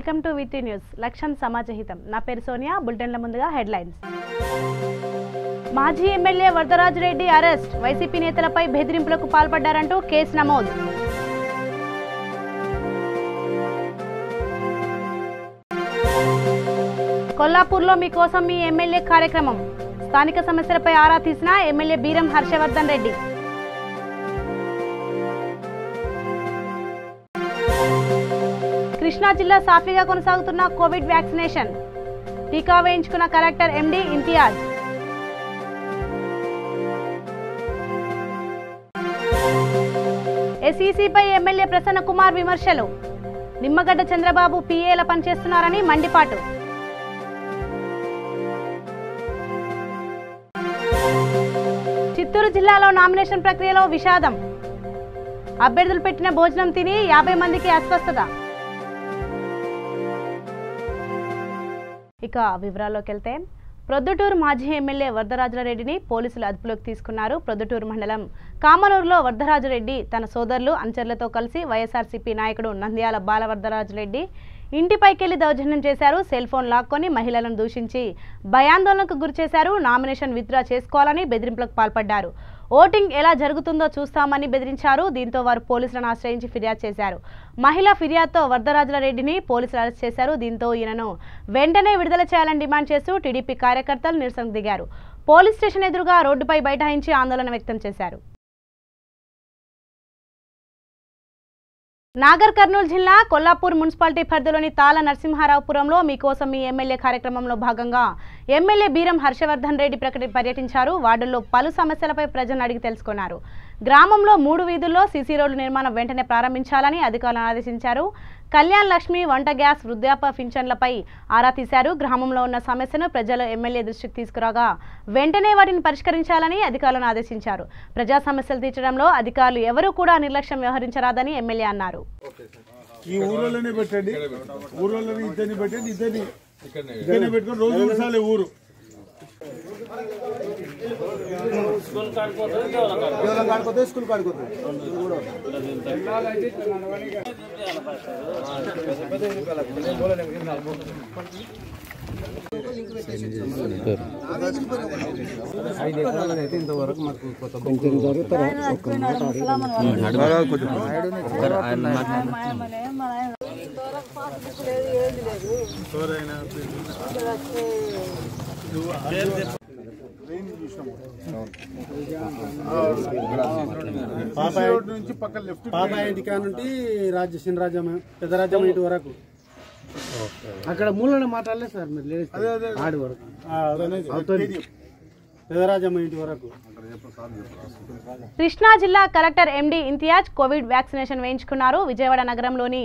Welcome to విటి news లక్ష్యం సమాజహితం నా పేరు సోనియా బులెటిన్ల ముందుగా హెడ్లైన్స్ మాజీ MLA Varadaraju Reddy arrest YCP నేతలపై బెదిరింపులకు పాల్పడ్డారంటూ కేసు నమోదు కొల్లాపూర్లో మీకోసం మీ ఎమ్మెల్యే కార్యక్రమం స్థానిక సమస్యలపై ఆరా తీసిన ఎమ్మెల్యే బీరం హర్షవర్ధన్ రెడ్డి కృష్ణా జిల్లా సాఫీగా కొనసాగుతున్న కోవిడ్ వ్యాక్సినేషన్ టీకా వేయించుకున్న కలెక్టర్ ఎండి ఇంతియాజ్ ఎస్ఈసీపై ఎమ్మెల్యే ప్రసన్న కుమార్ విమర్శలు నిమ్మగడ్డ చంద్రబాబు పీఏల పనిచేస్తున్నారని మండిపాటు చిత్తూరు జిల్లాలో నామినేషన్ ప్రక్రియలో విషాదం అభ్యర్థులు పెట్టిన భోజనం తిని 50 మందికి అస్వస్థత ఇక వివరాల్లోకి వెళ్తే ప్రొద్దుటూరు మాజీ ఎమ్మెల్యే వరదరాజురెడ్డిని పోలీసులు అదుపులోకి తీసుకున్నారు. ప్రొద్దుటూరు మండలం కామనూరులో వరదరాజురెడ్డి తన సోదరులు అనుచరులతో కలిసి వైఎస్ఆర్సీపీ నాయకుడు నంద్యాల బాలవరదరాజురెడ్డి ఇంటిపైకెళ్లి దౌర్జన్యం చేశారు. సెల్ ఫోన్ లాక్కొని మహిళలను దూషించి భయాందోళనకు గురిచేశారు. నామినేషన్ విత్డ్రా చేసుకోవాలని బెదిరింపులకు పాల్పడ్డారు. ఓటింగ్ ఎలా జరుగుతుందో చూస్తామని బెదిరించారు. దీంతో వారు పోలీసులను ఆశ్రయించి ఫిర్యాదు చేశారు. మహిళా ఫిర్యాదుతో వరదరాజురెడ్డిని పోలీసులు అరెస్ట్ చేశారు. దీంతో ఈయనను వెంటనే విడుదల చేయాలని డిమాండ్ చేస్తూ టీడీపీ కార్యకర్తలు నిరసనకు దిగారు. పోలీస్ స్టేషన్ ఎదురుగా రోడ్డుపై బైఠాయించి ఆందోళన వ్యక్తం చేశారు. నాగర్ కర్నూలు జిల్లా కొల్లాపూర్ మున్సిపాలిటీ పరిధిలోని తాళ నరసింహారావుపురంలో మీకోసం మీ ఎమ్మెల్యే కార్యక్రమంలో భాగంగా ఎమ్మెల్యే బీరం హర్షవర్ధన్ రెడ్డి పర్యటించారు. వార్డుల్లో పలు సమస్యలపై ప్రజలను అడిగి తెలుసుకున్నారు. గ్రామంలో 3 వీధుల్లో సీసీ రోడ్డు నిర్మాణం వెంటనే ప్రారంభించాలని అధికారులను ఆదేశించారు. కళ్యాణ్ లక్ష్మి వంట గ్యాస్ వృద్ధాప్య పింఛన్లపై ఆరా తీశారు. గ్రామంలో ఉన్న సమస్యను ప్రజలు ఎమ్మెల్యే దృష్టికి తీసుకురాగా వెంటనే వాటిని పరిష్కరించాలని అధికారులను ఆదేశించారు. ప్రజా సమస్యలు తీర్చడంలో అధికారులు ఎవరూ కూడా నిర్లక్ష్యం వ్యవహరించరాదని ఎమ్మెల్యే అన్నారు. ఈ ఊరోళ్ళనే పెట్టండి, ఊరోళ్ళని ఇద్దరిని పెట్టండి, ఇద్దరిని పెట్టుకొని రోజు నిమిషాలే ఊరు స్కూల్ కాడిపోతే స్కూల్ కాడిపోతుంది. అయితే ఇంతవరకు మాకు కొంచెం జరుగుతారా పాపా ఇంటి కానుంటి రాజ్యసిన రాజ్యం పెద్ద రాజ్యం ఇంటి వరకు అక్కడ మూలలో మాట్లాడలేదు సార్ మీరు లేడీస్ ఆడి వరకు పెదరాజమ్మ ఇంటి వరకు. కృష్ణా జిల్లా కలెక్టర్ ఎండి ఇంతియాజ్ కోవిడ్ వ్యాక్సినేషన్ వేయించుకున్నారు. విజయవాడ నగరంలోని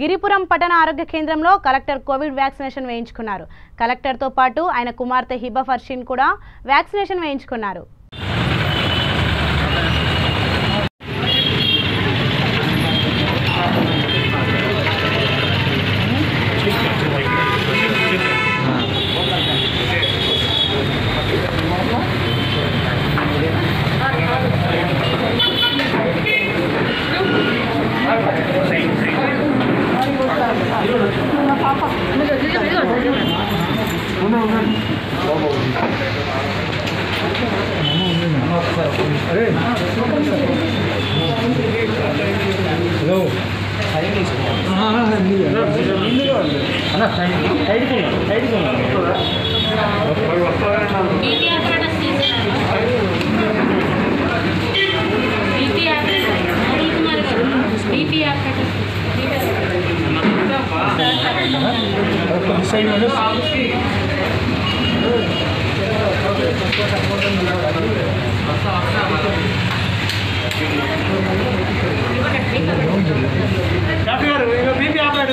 గిరిపురం పట్టణ ఆరోగ్య కేంద్రంలో కలెక్టర్ కోవిడ్ వ్యాక్సినేషన్ వేయించుకున్నారు. కలెక్టర్తో పాటు ఆయన కుమార్తె హిబా ఫర్షీన్ కూడా వ్యాక్సినేషన్ వేయించుకున్నారు.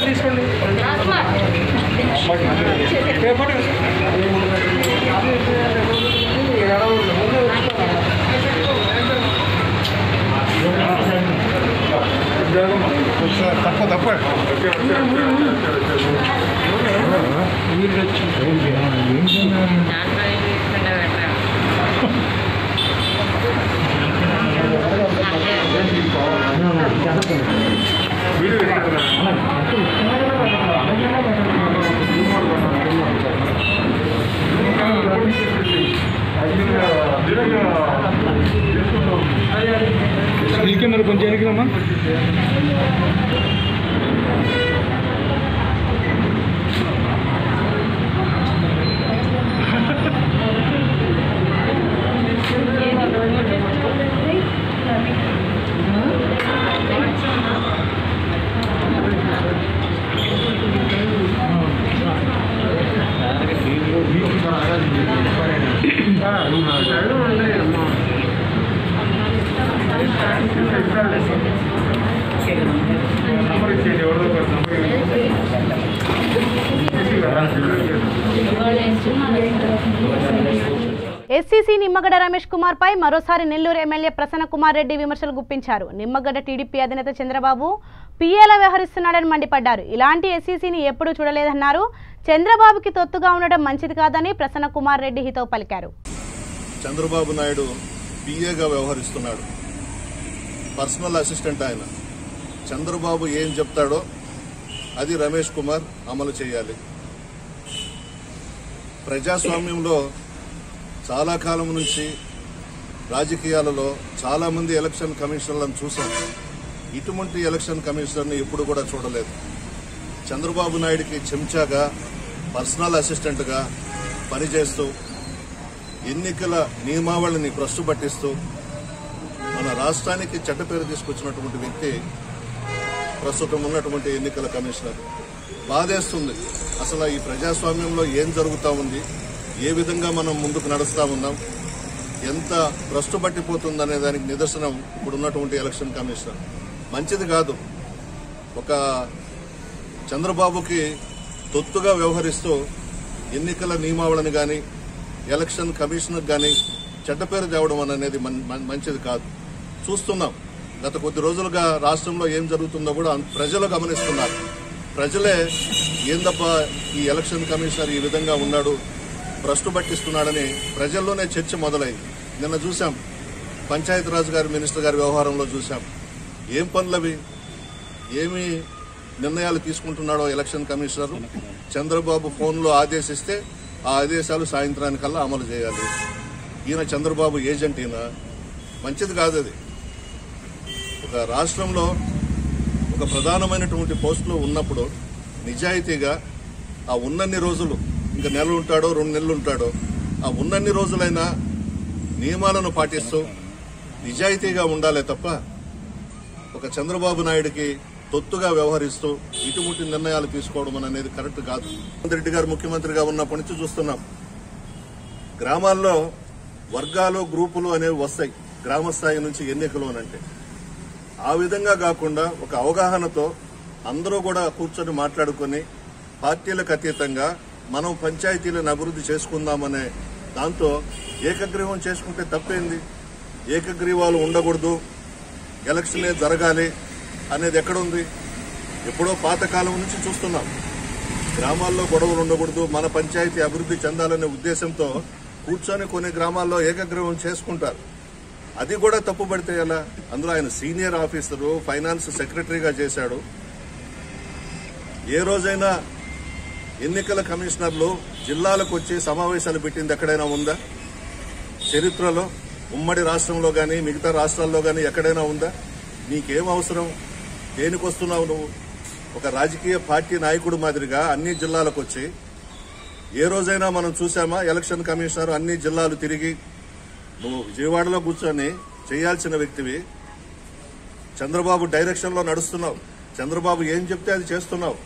తీసుకోండి తప్ప వీడియో ఎస్సీసీ నిమ్మగడ్డ రమేష్ కుమార్ పై మరోసారి నెల్లూరు ఎమ్మెల్యే ప్రసన్న కుమార్ రెడ్డి విమర్శలు గుప్పించారు. నిమ్మగడ్డ టీడీపీ అధినేత చంద్రబాబు పీఏలా వ్యవహరిస్తున్నాడని మండిపడ్డారు. ఇలాంటి ఎస్సీసీని ఎప్పుడూ చూడలేదన్నారు. చంద్రబాబుకి తొత్తుగా ఉండడం మంచిది కాదని ప్రసన్న కుమార్ రెడ్డి హితవు పలికారు. చంద్రబాబు నాయుడు పీఏగా వ్యవహరిస్తున్నాడు, పర్సనల్ అసిస్టెంట్ ఆయన. చంద్రబాబు ఏం చెప్తాడో అది రమేష్ కుమార్ అమలు చేయాలి. ప్రజాస్వామ్యంలో చాలా కాలం నుంచి రాజకీయాలలో చాలా మంది ఎలక్షన్ కమిషనర్లను చూశాం. ఇటువంటి ఎలక్షన్ కమిషనర్ని ఎప్పుడు కూడా చూడలేదు. చంద్రబాబు నాయుడికి చెంచాగా, పర్సనల్ అసిస్టెంట్గా పనిచేస్తూ ఎన్నికల నియమావళిని భ్రష్టు పట్టిస్తూ మన రాష్ట్రానికి చెడ్డ పేరు తీసుకొచ్చినటువంటి వ్యక్తి ప్రస్తుతం ఉన్నటువంటి ఎన్నికల కమిషనర్. బాధేస్తుంది. అసలు ఈ ప్రజాస్వామ్యంలో ఏం జరుగుతూ ఉంది, ఏ విధంగా మనం ముందుకు నడుస్తా ఉన్నాం, ఎంత భ్రష్టు పట్టిపోతుందనే దానికి నిదర్శనం ఇప్పుడున్నటువంటి ఎలక్షన్ కమిషనర్. మంచిది కాదు. ఒక చంద్రబాబుకి తొత్తుగా వ్యవహరిస్తూ ఎన్నికల నియమావళిని కానీ ఎలక్షన్ కమిషనర్ కానీ చెడ్డ పేరు తేవడం అనేది మంచిది కాదు. చూస్తున్నాం గత కొద్ది రోజులుగా రాష్ట్రంలో ఏం జరుగుతుందో కూడా ప్రజలు గమనిస్తున్నారు. ప్రజలే ఏందబ్బా ఈ ఎలక్షన్ కమిషనర్ ఈ విధంగా ఉన్నాడు, భ్రష్టు పట్టిస్తున్నాడని ప్రజల్లోనే చర్చ మొదలైంది. నిన్న చూశాం, పంచాయతీరాజ్ గారి మినిస్టర్ గారి వ్యవహారంలో చూశాం. ఏం పనులవి, ఏమి నిర్ణయాలు తీసుకుంటున్నాడో ఎలక్షన్ కమిషనర్. చంద్రబాబు ఫోన్లో ఆదేశిస్తే ఆ ఆదేశాలు సాయంత్రానికల్లా అమలు చేయాలి. ఈయన చంద్రబాబు ఏజెంట్. ఈయన మంచిది కాదు. అది ఒక రాష్ట్రంలో ఒక ప్రధానమైనటువంటి పోస్టులో ఉన్నప్పుడు నిజాయితీగా ఆ ఉన్నన్ని రోజులు, ఇంకా నెలలు ఉంటాడో 2 నెలలు ఉంటాడో, ఆ ఉన్నన్ని రోజులైనా నియమాలను పాటిస్తూ నిజాయితీగా ఉండాలే తప్ప ఒక చంద్రబాబు నాయుడికి తొత్తుగా వ్యవహరిస్తూ ఇటువంటి నిర్ణయాలు తీసుకోవడం అనేది కరెక్ట్ కాదు. రేవంత్ రెడ్డి గారు ముఖ్యమంత్రిగా ఉన్నప్పటి నుంచి చూస్తున్నాం, గ్రామాల్లో వర్గాలు, గ్రూపులు అనేవి వస్తాయి గ్రామ స్థాయి నుంచి ఎన్నికలు అనంటే. ఆ విధంగా కాకుండా ఒక అవగాహనతో అందరూ కూడా కూర్చొని మాట్లాడుకుని పార్టీలకు అతీతంగా మనం పంచాయతీలను అభివృద్ధి చేసుకుందామనే దాంతో ఏకగ్రీవం చేసుకుంటే తప్పేంది? ఏకగ్రీవాలు ఉండకూడదు, ఎలక్షనే జరగాలి అనేది ఎక్కడుంది? ఎప్పుడో పాతకాలం నుంచి చూస్తున్నాం. గ్రామాల్లో గొడవలు ఉండకూడదు, మన పంచాయతీ అభివృద్ధి చెందాలనే ఉద్దేశంతో కూర్చొని కొన్ని గ్రామాల్లో ఏకగ్రీవం చేసుకుంటారు. అది కూడా తప్పుపడితే ఎలా? అందులో ఆయన సీనియర్ ఆఫీసరు, ఫైనాన్స్ సెక్రటరీగా చేశాడు. ఏ రోజైనా ఎన్నికల కమిషనర్లు జిల్లాలకు వచ్చి సమావేశాలు పెట్టింది ఎక్కడైనా ఉందా? చరిత్రలో ఉమ్మడి రాష్ట్రంలో కానీ మిగతా రాష్ట్రాల్లో కానీ ఎక్కడైనా ఉందా? నీకేం అవసరం? దేనికి వస్తున్నావు నువ్వు? ఒక రాజకీయ పార్టీ నాయకుడు మాదిరిగా అన్ని జిల్లాలకు వచ్చి ఏ రోజైనా మనం చూసామా? ఎలక్షన్ కమిషనర్ అన్ని జిల్లాలు తిరిగి, నువ్వు విజయవాడలో కూర్చొని చేయాల్సిన వ్యక్తివి. చంద్రబాబు డైరెక్షన్లో నడుస్తున్నావు. చంద్రబాబు ఏం చెప్తే అది చేస్తున్నావు.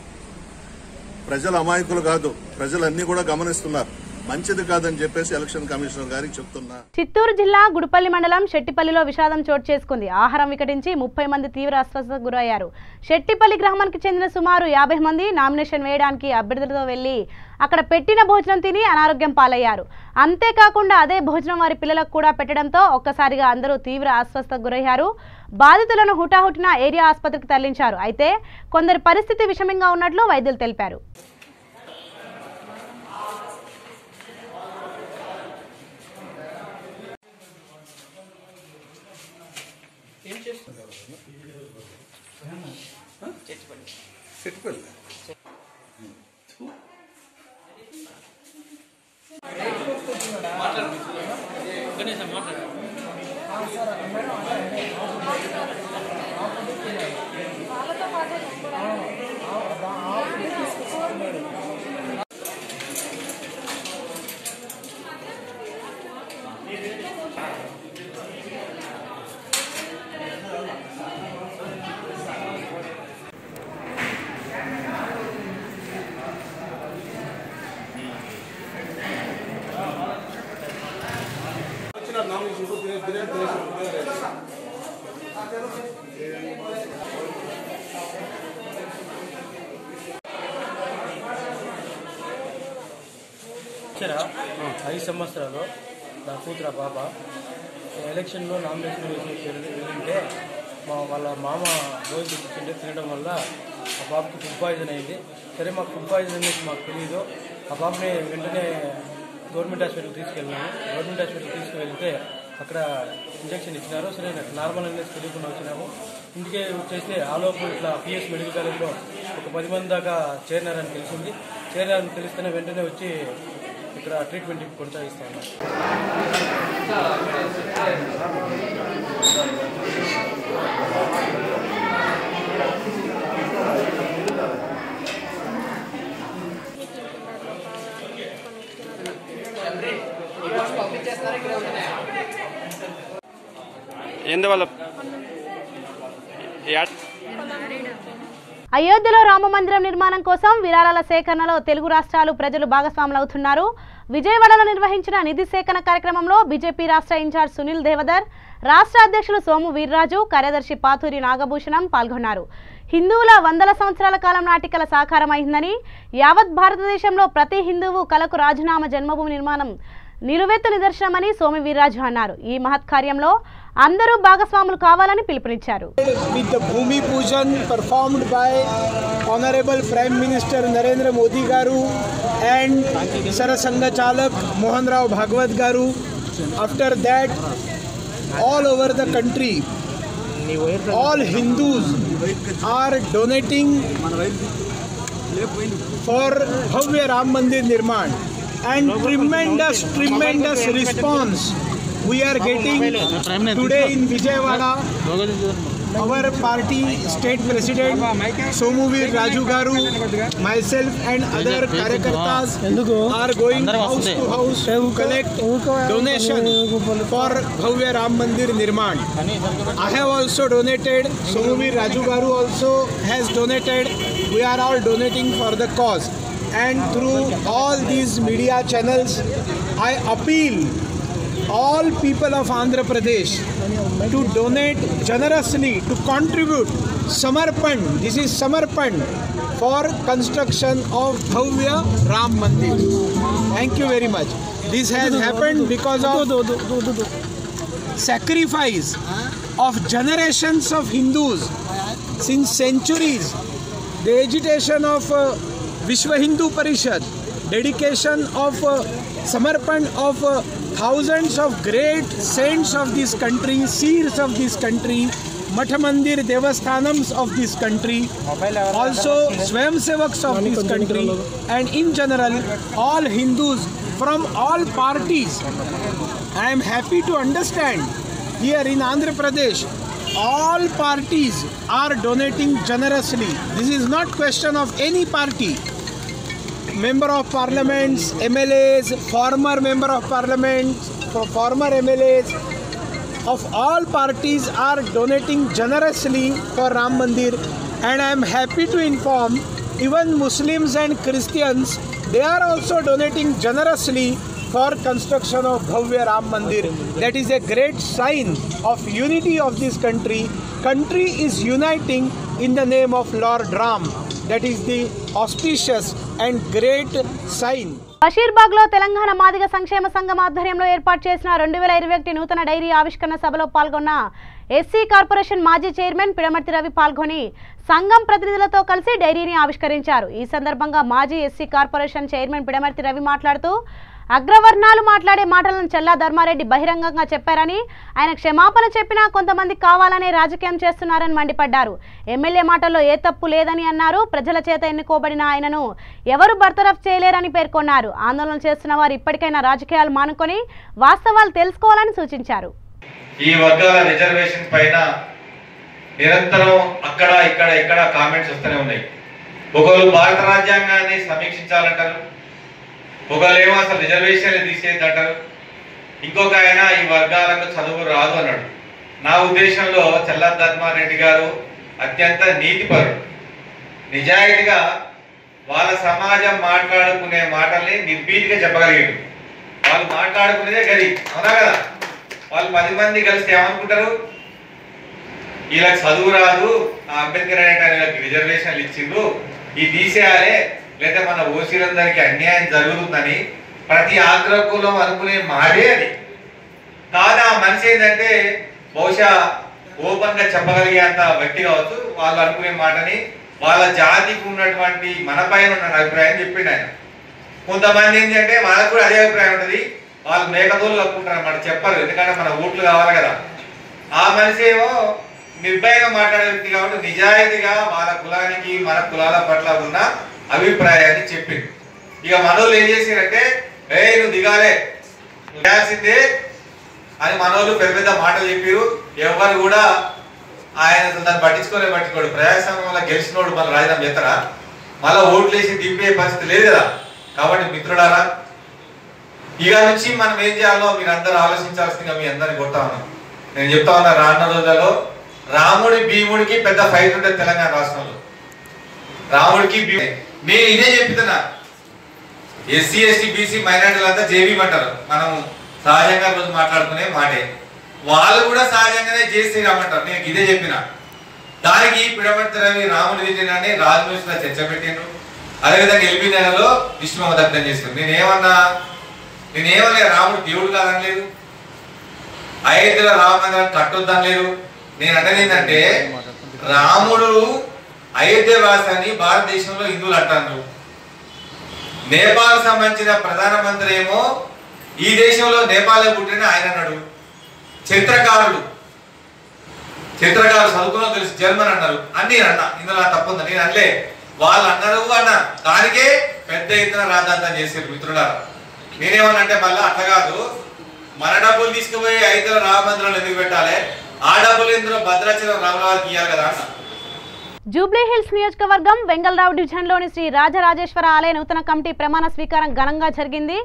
ప్రజలు అమాయకులు కాదు, ప్రజలు అన్ని కూడా గమనిస్తున్నారు. మంచిది కాదని చెప్పేసి ఎలక్షన్ కమిషనర్ గారికి చెప్తున్నా. చిత్తూరు జిల్లా గుడిపల్లి మండలం శెట్టిపల్లిలో విషాదం చోటు చేసుకుంది. ఆహారం వికటించి 30 మంది తీవ్ర అస్వస్థతకు గురయ్యారు. శెట్టిపల్లి గ్రామానికి చెందిన సుమారు 50 మంది నామినేషన్ వేయడానికి అభ్యర్థులతో వెళ్లి అక్కడ పెట్టిన భోజనం తిని అనారోగ్యం పాలయ్యారు. అంతేకాకుండా అదే భోజనం వారి పిల్లలకు కూడా పెట్టడంతో ఒక్కసారిగా అందరూ తీవ్ర అస్వస్థతకు గురయ్యారు. బాధితులను హుటాహుటిన ఏరియా ఆసుపత్రికి తరలించారు. అయితే కొందరి పరిస్థితి విషమంగా ఉన్నట్లు వైద్యులు తెలిపారు. 5 సంవత్సరాలు నా కూతురు పాప ఎలక్షన్లో నామినేషన్ వెళ్ళింటే వాళ్ళ మామ భోజనం తెచ్చింటే తినడం వల్ల ఆ పాపకి ఫుడ్ పాయిజన్ అయింది. సరే మాకు ఫుడ్ పాయిజన్ అనేది మాకు తెలియదు. ఆ పాపని వెంటనే గవర్నమెంట్ హాస్పిటల్ తీసుకెళ్ళాము. గవర్నమెంట్ హాస్పిటల్ తీసుకువెళ్తే అక్కడ ఇంజక్షన్ ఇచ్చినారు. సరే నాకు నార్మల్ అనేది తెలియకుండా వచ్చినాము. ఇంటికే వచ్చేస్తే ఆలోపు ఇట్లా పిఎస్ మెడికల్ కాలేజ్లో ఒక 10 మంది దాకా చేరినారని తెలిసింది. చేరినారని తెలిస్తేనే వెంటనే వచ్చి ఇక్కడ ట్రీట్మెంట్ కొనసాగిస్తాను. అయోధ్యలో రామ మందిరం నిర్మాణం కోసం విరాళాల సేకరణలో తెలుగు రాష్ట్రాలు ప్రజలు భాగస్వాములవుతున్నారు. విజయవాడలో నిర్వహించిన నిధి సేకరణ కార్యక్రమంలో బీజేపీ రాష్ట్ర ఇన్ఛార్జ్ సునీల్ దేవదర్, రాష్ట్ర అధ్యక్షులు సోము వీర్రాజు, కార్యదర్శి పాతూరి నాగభూషణం పాల్గొన్నారు. హిందువుల వందల సంవత్సరాల కాలం నాటికల సాకారమైందని, యావత్ భారతదేశంలో ప్రతి హిందువు కలకు రాజనామ జన్మభూమి నిర్మాణం నిలువెత్తు నిదర్శనమని సోము వీర్రాజు అన్నారు. ఈ మహత్ కార్యంలో అందరూ భాగస్వాములు కావాలని పిలుపునిచ్చారు. With the Bhumi Pujan performed by Honorable Prime Minister Narendra Modi Garu and Sarasanga Chalak Mohan Rao Bhagwat Garu. After that, all over the country, all Hindus are donating for Bhavya Ram Mandir Nirman, and tremendous response we are getting today in Vijayawada. Our party state president Somuvir Raju Garu, myself and other Karyakartas are going house to house to collect donation for Bhavya Ram Mandir Nirman. I have also donated, Somuvir Raju Garu also has donated. We are all donating for the cause, and through all these media channels I appeal all people of Andhra Pradesh to donate generously, to contribute Samarpan. This is Samarpan for construction of Bhavya Ram Mandir. Thank you very much. This has happened because of sacrifice of generations of Hindus since centuries. The agitation of Vishwa Hindu Parishad, dedication of Samarpan of thousands of great saints of this country, seers of this country, Matha Mandir Devasthanams of this country, also Swayamsevaks of this country, and in general all Hindus from all parties. I am happy to understand here in Andhra Pradesh all parties are donating generously. This is not question of any party. Member of Parliaments, MLAs, former Member of Parliament, former MLAs of all parties are donating generously for Ram Mandir, and I am happy to inform even Muslims and Christians, they are also donating generously for construction of Bhavya Ram Mandir. That is a great sign of unity of this country. Country is uniting in the name of Lord Ram. That is the auspicious and great sign. Basheerbagh లో తెలంగాణ మాదిగ సంక్షేమ సంఘం ఆధ్వర్యంలో ఏర్పాటు చేసిన 2021 నూతన dairy ఆవిష్కరణ సభలో పాల్గొన్న ఎస్సీ కార్పొరేషన్ మాజీ చైర్మన్ పిడమర్తి రవి పాల్గొని సంఘం ప్రతినిధులతో కలిసి డైరీని ఆవిష్కరించారు. ఈ సందర్భంగా మాజీ SC corporation chairman Pidamarthi Ravi మాట్లాడుతూ అగ్రవర్ణాలు మాట్లాడే మాటలను చెల్లా ధర్మారెడ్డి బహిరంగంగా చెప్పారని, ఆయన క్షమాపణ చెప్పినా కొంతమంది కావాలనే రాజకీయం చేస్తున్నారని మండిపడ్డారు. ఎమ్మెల్యే మాటల్లో ఏ తప్పు లేదని అన్నారు. ప్రజల చేత ఎన్నుకోబడిన ఆయనను ఎవరు బర్తరఫ్ చేయలేరని పేర్కొన్నారు. ఆందోళన చేస్తున్న వారు ఇప్పటికైనా రాజకీయాలు మానుకొని వాస్తవాలు తెలుసుకోవాలని సూచించారు. ఈ వర్గాల రిజర్వేషన్ పైన నిరంతరం అక్కడ ఇక్కడ కామెంట్స్ వస్తూనే ఉన్నాయి. ఒకరు భారత రాజ్యాంగాన్ని సమీక్షించాలంటారు, ఒకరేమో అసలు రిజర్వేషన్లు తీసేద్దంటారు, ఇంకొక ఆయన ఈ వర్గాలకు చదువు రాదు అన్నాడు. నా ఉద్దేశంలో చల్లా ధర్మారెడ్డి గారు అత్యంత నీతిపరుడు, నిజాయితీగా వాళ్ళ సమాజం మాట్లాడుకునే మాటల్ని నిర్భీతిగా చెప్పగలిగాడు. వాళ్ళు మాట్లాడుకునేదే గది, అవునా కదా? వాళ్ళు 10 మంది కలిస్తే ఏమనుకుంటారు, వీళ్ళకి చదువు రాదు, ఆ అంబేద్కర్ అనే వీళ్ళకి రిజర్వేషన్లు ఇచ్చిండ్రు, ఇది తీసేయాలి, లేదా మన ఓసీలందరికీ అన్యాయం జరుగుతుందని ప్రతి ఆగ్రహకులం అనుకునే మాటే అది కాదు. ఆ మనిషి ఏంటంటే బహుశా ఓపెన్ గా చెప్పగలిగేంత వ్యక్తి కావచ్చు. వాళ్ళు అనుకునే మాటని వాళ్ళ జాతికి ఉన్నటువంటి మన పైన ఉన్న అభిప్రాయం చెప్పిండు ఆయన. కొంతమంది ఏంటంటే వాళ్ళకు కూడా అదే అభిప్రాయం ఉంటుంది, వాళ్ళు మేకతోలు కప్పుకుంటారు అన్నమాట, చెప్పరు, ఎందుకంటే మన ఓట్లు కావాలి కదా. ఆ మనిషి ఏమో నిర్భయంగా మాట్లాడే వ్యక్తి కాబట్టి నిజాయితీగా వాళ్ళ కులానికి మన కులాల పట్ల ఉన్న అభిప్రాయాన్ని చెప్పింది. ఇక మనోళ్ళు ఏం చేసిరంటే, నువ్వు దిగాలే చేయాల్సిందే అని మనోళ్ళు పెద్ద పెద్ద మాటలు చెప్పారు. ఎవరు కూడా ఆయన దాన్ని పట్టించుకోడు. ప్రజాస్వామ్యం వల్ల గెలిచినోడు మళ్ళీ రాజీనామా చేస్తారా? మళ్ళీ ఓట్లు వేసి దింపే పరిస్థితి లేదు కదా. కాబట్టి మిత్రులారా, ఇక నుంచి మనం ఏం చేయాలో మీరు అందరూ ఆలోచించాల్సిందిగా మీ అందరిని కొడతా ఉన్నాం. నేను చెప్తా ఉన్నా, రానున్న రోజులలో రాముడి భీముడికి పెద్ద ఫైట్ ఉంటుంది తెలంగాణ రాష్ట్రంలో. రాముడికి నేను ఇదే చెప్తున్నా, ఎస్సీ ఎస్టీ బీసీ మైనారిటీలు అంతా జేబీ అంటారు, మనం సహజంగా రోజు మాట్లాడుకునే మాటే. వాళ్ళు కూడా సహజంగానే జై శ్రీరామ్ అంటారు. నేను ఇదే చెప్పిన దానికి పిడమర్తి రవి రాముడి విజయనాన్ని రాజమహేష్లో చర్చ పెట్టిండ్రు. అదేవిధంగా ఎల్బీ నెలలో విష్ణు దగ్ధం చేశారు. నేనేమన్నా రాముడు దేవుడు కాదని లేదు, అయోధ్యలో రామ మందిరం కట్టొద్దని లేదు. నేను అంటే ఏంటంటే, రాముడు అయోధ్య వాసాన్ని భారతదేశంలో హిందువులు అంటారు. నేపాల్ సంబంధించిన ప్రధానమంత్రి ఏమో ఈ దేశంలో నేపాల్లో పుట్టిన ఆయన అన్నాడు. చరిత్రకారులు చదువుకున్నా తెలుసు, జర్మన్ అన్నారు. అన్ని అన్నా, ఇందులో తప్పుంది, నేను అనలే, వాళ్ళు అన్నారు అన్న. దానికే పెద్ద ఎత్తున రాద్ధాంతం చేశారు. మిత్రులారా, నేనేమన్నంటే మళ్ళీ అట్లా కాదు, మన డబ్బులు తీసుకుపోయి ఐదులో రామ మందిరంలో ఎందుకు పెట్టాలి, ఆ డబ్బులు ఇందులో భద్రాచలం రాముల వారికి ఇవ్వాలి కదా అన్న. జూబ్లీహిల్స్ నియోజకవర్గం వెంగళరావు డివిజన్లోని శ్రీ రాజరాజేశ్వర ఆలయ నూతన కమిటీ ప్రమాణ స్వీకారం ఘనంగా జరిగింది.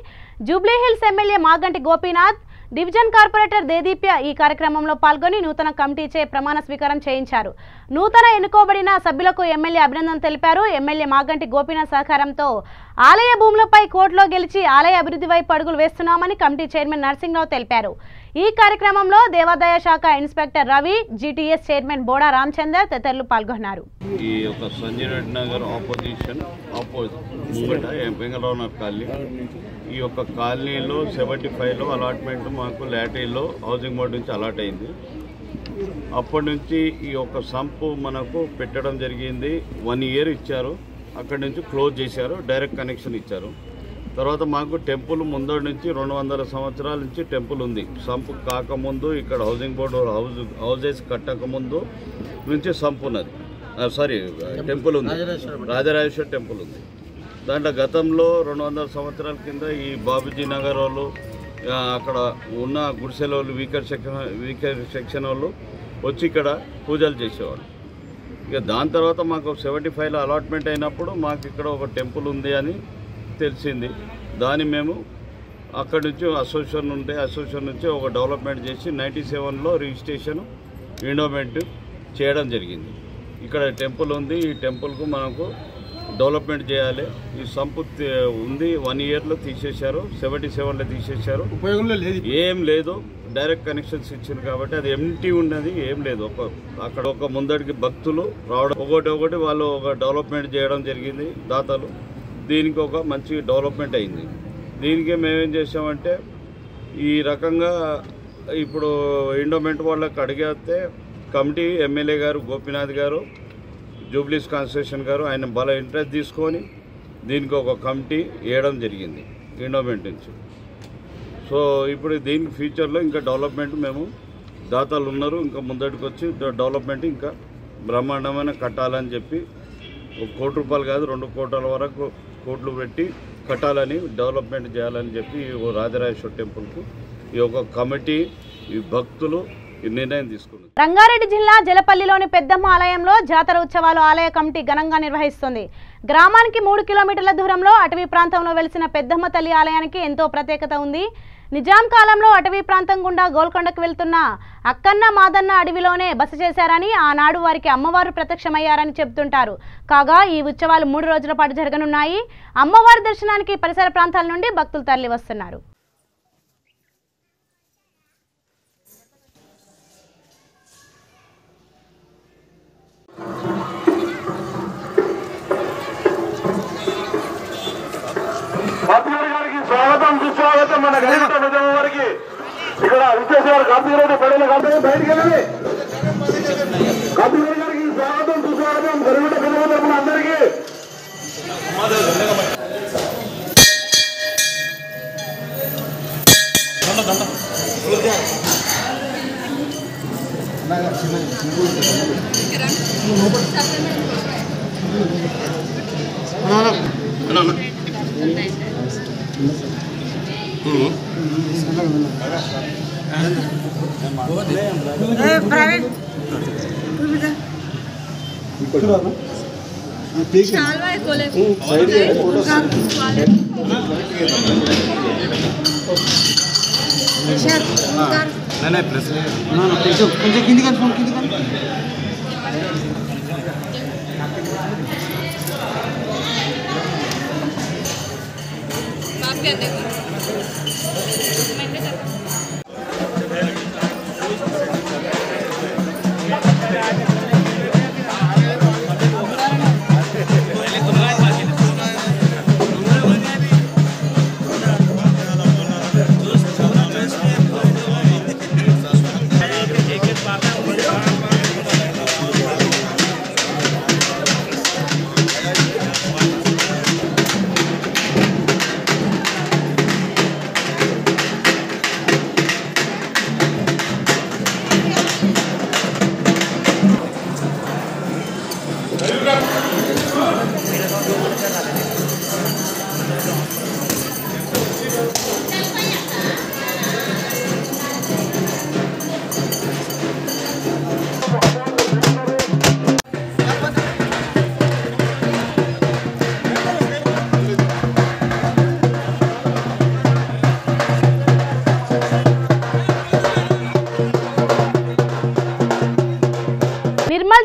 Jubilee Hills MLA Maganti Gopinath, division corporator Dedeepya ఈ కార్యక్రమంలో పాల్గొని నూతన కమిటీచే ప్రమాణ స్వీకారం చేయించారు. నూతన ఎన్నుకోబడిన సభ్యులకు ఎమ్మెల్యే అభినందన తెలిపారు. ఎమ్మెల్యే మాగంటి గోపీనాథ్ సహకారంతో ఆలయ భూములపై కోర్టులో గెలిచి ఆలయ అభివృద్ధి వైపు అడుగులు వేస్తున్నామని కమిటీ చైర్మన్ నరసింహరావు తెలిపారు. ఈ కార్యక్రమంలో దేవాదాయ శాఖ inspector Ravi, GTS chairman Boda Ramachandar తదితరులు పాల్గొన్నారు. ఈ యొక్క సంజయ్ రెడ్డి నగర్ ఆపోజిట్ వెంగళరావు నగర్ కాలనీ, ఈ యొక్క కాలనీలో 75లో అలాట్మెంట్ మాకు లాటరీలో హౌసింగ్ బోర్డు నుంచి అలాట్ అయింది. అప్పటి నుంచి ఈ యొక్క సంపు మనకు పెట్టడం జరిగింది. 1 ఇయర్ ఇచ్చారు, అక్కడి నుంచి క్లోజ్ చేశారు, డైరెక్ట్ కనెక్షన్ ఇచ్చారు. తర్వాత మాకు టెంపుల్ ముందడి నుంచి 200 సంవత్సరాల నుంచి టెంపుల్ ఉంది. సంపు కాకముందు ఇక్కడ హౌసింగ్ బోర్డు హౌజెస్ కట్టకముందు నుంచి సంపు ఉన్నది, టెంపుల్ ఉంది, రాజరాజేశ్వర టెంపుల్ ఉంది. దాంట్లో గతంలో 200 సంవత్సరాల కింద ఈ బాబుజీ నగర్ వాళ్ళు, అక్కడ ఉన్న గుడిసెల వాళ్ళు, వీకర్ సెక్షన్ వాళ్ళు వచ్చి ఇక్కడ పూజలు చేసేవాళ్ళు. ఇక దాని తర్వాత మాకు 75లో అలాట్మెంట్ అయినప్పుడు మాకు ఇక్కడ ఒక టెంపుల్ ఉంది అని తెలిసింది. దాన్ని మేము అక్కడి నుంచి అసోసియేషన్ నుంచి ఒక డెవలప్మెంట్ చేసి 97లో రిజిస్ట్రేషన్ ఎండోమెంట్ చేయడం జరిగింది. ఇక్కడ టెంపుల్ ఉంది, ఈ టెంపుల్కు మనకు డెవలప్మెంట్ చేయాలి. ఈ సంపు ఉంది, 1 ఇయర్లో తీసేశారు, 77లో తీసేశారు, ఉపయోగంలో లేదు, ఏం లేదు, డైరెక్ట్ కనెక్షన్స్ ఇచ్చారు కాబట్టి అది ఎంటీ ఉన్నది, ఏం లేదు. అక్కడ ఒక ముందడికి భక్తులు రావడం ఒకటి వాళ్ళు ఒక డెవలప్మెంట్ చేయడం జరిగింది దాతలు. దీనికి ఒక మంచి డెవలప్మెంట్ అయింది. దీనికి మేమేం చేసామంటే, ఈ రకంగా ఇప్పుడు ఎండోమెంట్ వాళ్ళకి అడిగితే కమిటీ ఎమ్మెల్యే గారు గోపీనాథ్ గారు, జూబ్లీస్ కాన్స్టిట్యూషన్ గారు ఆయన బాగా ఇంట్రెస్ట్ తీసుకొని దీనికి ఒక కమిటీ వేయడం జరిగింది ఎండోమెంట్ నుంచి. సో ఇప్పుడు దీనికి ఫ్యూచర్లో ఇంకా డెవలప్మెంట్ మేము దాతలు ఉన్నారు, ఇంకా ముందటికి వచ్చి డెవలప్మెంట్ ఇంకా బ్రహ్మాండమైన కట్టాలని చెప్పి 1 కోటి రూపాయలు కాదు 2 కోట్ల వరకు కోట్లు పెట్టి కట్టాలని, డెవలప్మెంట్ చేయాలని చెప్పి రాజరాజేశ్వర టెంపుల్కు ఈ ఒక కమిటీ, ఈ భక్తులు ఈ నిర్ణయం తీసుకున్నది. రంగారెడ్డి జిల్లా జలపల్లిలోని పెద్దమ్మ ఆలయంలో జాతర ఉత్సవాలు ఆలయ కమిటీ ఘనంగా నిర్వహిస్తుంది. గ్రామానికి 3 కిలోమీటర్ల దూరంలో అటవీ ప్రాంతంలో వెలిసిన పెద్దమ్మ తల్లి ఆలయానికి ఎంతో ప్రత్యేకత ఉంది. నిజాం కాలంలో అటవీ ప్రాంతం గుండా గోల్కొండకు వెళ్తున్న అక్కన్న మాదన్న అడవిలోనే బస చేశారని, ఆనాడు వారికి అమ్మవారు ప్రత్యక్షమయ్యారని చెబుతుంటారు. కాగా ఈ ఉత్సవాలు 3 రోజుల పాటు జరగనున్నాయి. అమ్మవారి దర్శనానికి పరిసర ప్రాంతాల నుండి భక్తులు తరలి వస్తున్నారు. స్వాగతం సుస్వాగతం. మన గణిత విజయం వారికి ఇక్కడ విచ్చేసేవారు కార్తీక్ రెడ్డి పడేల కార్తీక్ బయటికి వెళ్ళండి. కార్తీక్ రెడ్డి గారికి స్వాగతం సుస్వాగతం. గణిత విజయం తరపున అందరికీ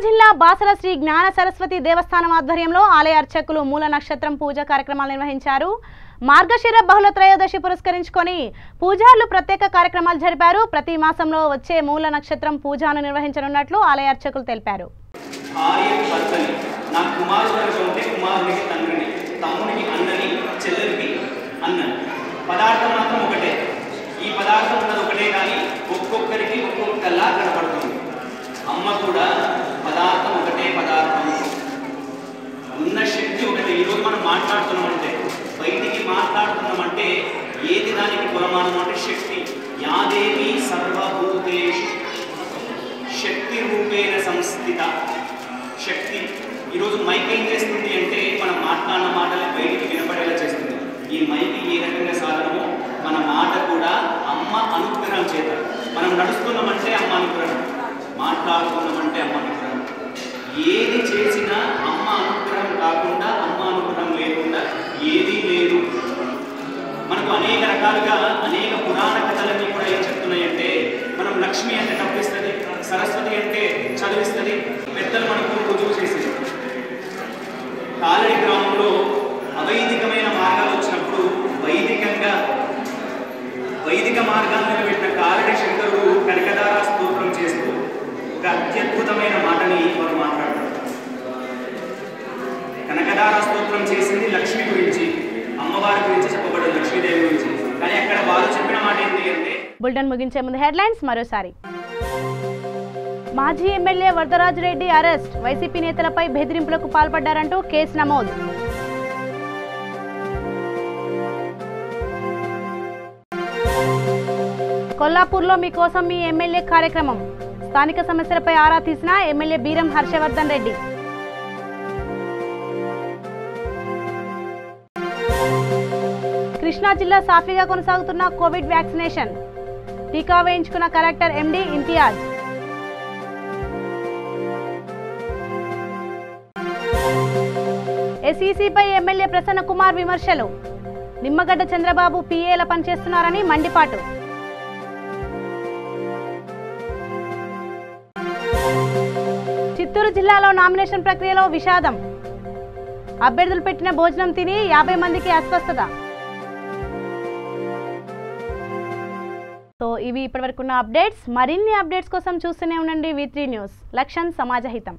జిల్లా బాసర శ్రీ జ్ఞాన సరస్వతి దేవస్థానం ఆధ్వర్యంలో ఆలయ అర్చకులు మూల నక్షత్రం పూజ కార్యక్రమాలు నిర్వహించారు. మార్గశిర బహుళ త్రయోదశి పురస్కరించుకొని పూజారులు ప్రత్యేక కార్యక్రమాలు జరిపారు. ప్రతి మాసంలో వచ్చే మూల నక్షత్రం పూజను నిర్వహించనున్నట్లు ఆలయ అర్చకులు తెలిపారు. అమ్మ కూడా పదార్థం ఒకటే పదార్థం, ఉన్న శక్తి ఒకటే. ఈరోజు మనం మాట్లాడుతున్నామంటే, బయటికి మాట్లాడుతున్నామంటే ఏది దానికి కొలమానం అంటే శక్తి. యాదేవి సర్వభూతేషు శక్తి రూపేణ సంస్థిత. శక్తి ఈరోజు మైక్ ఏం చేస్తుంది అంటే మనం మాట్లాడిన మాటలు బయటికి వినపడేలా చేస్తుంది. ఈ మైక్ ఏ రకంగా సాధనమో మన మాట కూడా అమ్మ అనుగ్రహం చేత. మనం నడుస్తున్నామంటే అమ్మ అనుగ్రహం, మాట్లాడుతున్నామంటే అమ్మ అనుగ్రహం. ఏది చేసినా అమ్మ అనుగ్రహం కాకుండా, అమ్మ అనుగ్రహం లేకుండా ఏదీ లేదు. మనకు అనేక రకాలుగా అనేక పురాణ కథలన్నీ కూడా ఏం చెప్తున్నాయంటే, మనం లక్ష్మి అంటే డబ్బిస్తుంది, సరస్వతి అంటే చదివిస్తుంది, పెద్దలు మనకు రుజువు చేసేది. కాలడి గ్రామంలో అవైదికమైన మార్గాలు వచ్చినప్పుడు వైదిక మార్గాన్ని నిలబెట్టిన కాలడి శంకరుడు కనకదార స్తోత్రం చేస్తూ ఒక అత్యద్భుతమైన మాటని వారు మాట్లాడారు. కనకదార స్తోత్రం చేసింది లక్ష్మి గురించి, అమ్మవారి గురించి చెప్పబడింది, లక్ష్మీదేవి గురించి. కానీ అక్కడ వారు చెప్పిన మాట ఏంటి అంటే, బులెటిన్ ముగించే ముందు హెడ్లైన్స్ మరోసారి. మాజీ ఎమ్మెల్యే వరదరాజరెడ్డి అరెస్ట్, వైసీపీ నేతలపై బెదిరింపులకు పాల్పడ్డారంటూ కేసు నమోదు. కొల్లాపూర్లో మీకోసం మీ ఎమ్మెల్యే కార్యక్రమం, స్థానిక సమస్యలపై ఆరా తీసిన ఎమ్మెల్యే బీరం హర్షవర్ధన్ రెడ్డి. కృష్ణా జిల్లా సాఫీగా కొనసాగుతున్న కోవిడ్ వ్యాక్సినేషన్, టీకా వేయించుకున్న కలెక్టర్ ఎండి ఇంతియాజ్. ఎస్ఈసీపై ఎమ్మెల్యే ప్రసన్న కుమార్ విమర్శలు. నిమ్మగడ్డ చంద్రబాబు పీఏల పనిచేస్తున్నారని మండిపాటు. చిత్తూరు జిల్లాలో నామినేషన్ ప్రక్రియలో విషాదం. అభ్యర్థులు పెట్టిన భోజనం తిని 50 మందికి అస్వస్థత. సో ఇవి ఇప్పటివరకున్న అప్డేట్స్. మరిన్ని అప్డేట్స్ కోసం చూస్తూనే ఉండండి V3 న్యూస్. లక్ష్యం సమాజహితం.